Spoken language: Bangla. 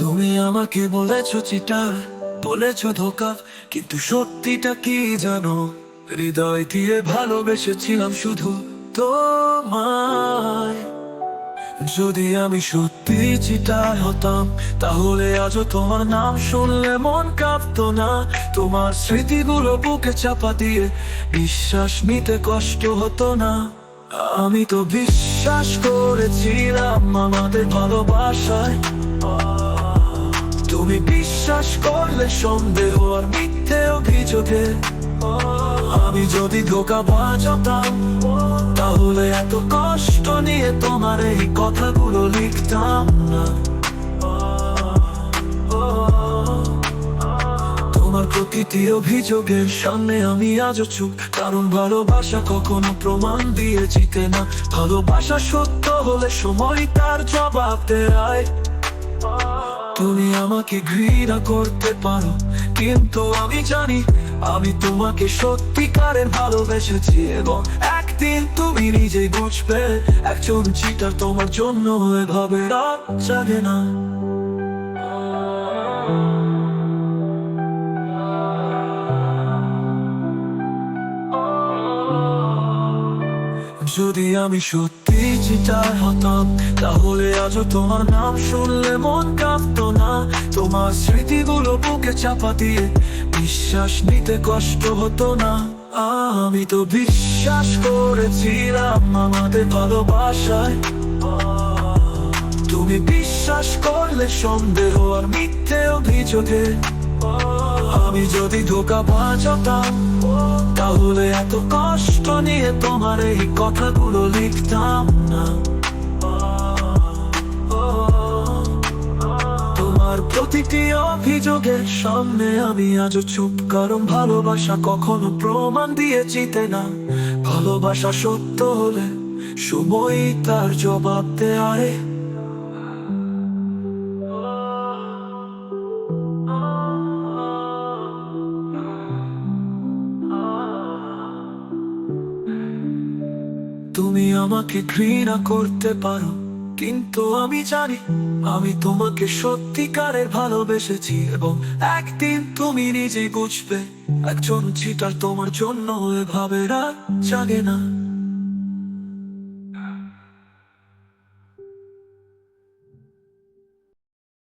তুমি আমাকে বলেছো চিটার, বলেছো ধোকা, কিন্তু সত্যিটা কি জানো? হৃদয় দিয়ে ভালোবেসেছিলাম শুধু তোমায়। যদি আমি সত্যি চিটার হতাম, তাহলে আজও তোমার নাম শুনলে মন কাঁপতো না। তোমার স্মৃতিগুলো বুকে চাপা দিয়ে বিশ্বাস নিতে কষ্ট হতো না। আমি তো বিশ্বাস করেছিলাম আমাদের ভালোবাসায়, তুমি বিশ্বাস করলে সন্দেহ আর মিথ্যে অভিযোগে। আমি যদি ধোঁকা বাজাতাম, তাহলে এত কষ্ট নিয়ে তোমার এই কথাগুলো লিখতাম না। তোমার প্রতিটি অভিযোগের সামনে আমি আজও চুপ, কারণ ভালোবাসা কখনো প্রমাণ দিয়ে জিতে না। ভালোবাসা সত্য হলে সময় তার জবাব দেয়। তুমি আমাকে ঘৃণা করতে পারো, কিন্তু আমি জানি আমি তোমাকে সত্যিকারের ভালোবেসেছি। এবং একদিন তুমি নিজেই বুঝবে, একজন চিটার তোমার জন্য এভাবে রাত জাগে না। যদি আমি সত্যি চিটার হতাম, তাহলে আজও তোমার নাম শুনলে মন কাঁপতো না। তোমার স্মৃতিগুলো বুকে চাপা দিয়ে বিশ্বাস নিতে কষ্ট হতো না। আমি তো বিশ্বাস করেছিলাম আমাদের ভালোবাসায়, তুমি বিশ্বাস করলে সন্দেহ আর মিথ্যে অভিযোগে। আমি যদি ধোঁকা বাজাতাম, তাহলে এত কষ্ট নিয়ে তোমার এই কথাগুলো লিখতাম না। তোমার প্রতিটি অভিযোগের সামনে আমি আজও চুপ, কারণ ভালোবাসা কখনো প্রমাণ দিয়ে জিতে না। ভালোবাসা সত্য হলে সময় তার জবাব দেয়। তুমি আমাকে ঘৃণা করতে পারো, কিন্তু আমি জানি আমি তোমাকে সত্যিকারের ভালোবেসেছি। এবং একদিন তুমি নিজেই বুঝবে, একজন চিটার তোমার জন্য এভাবে রাত জাগে না।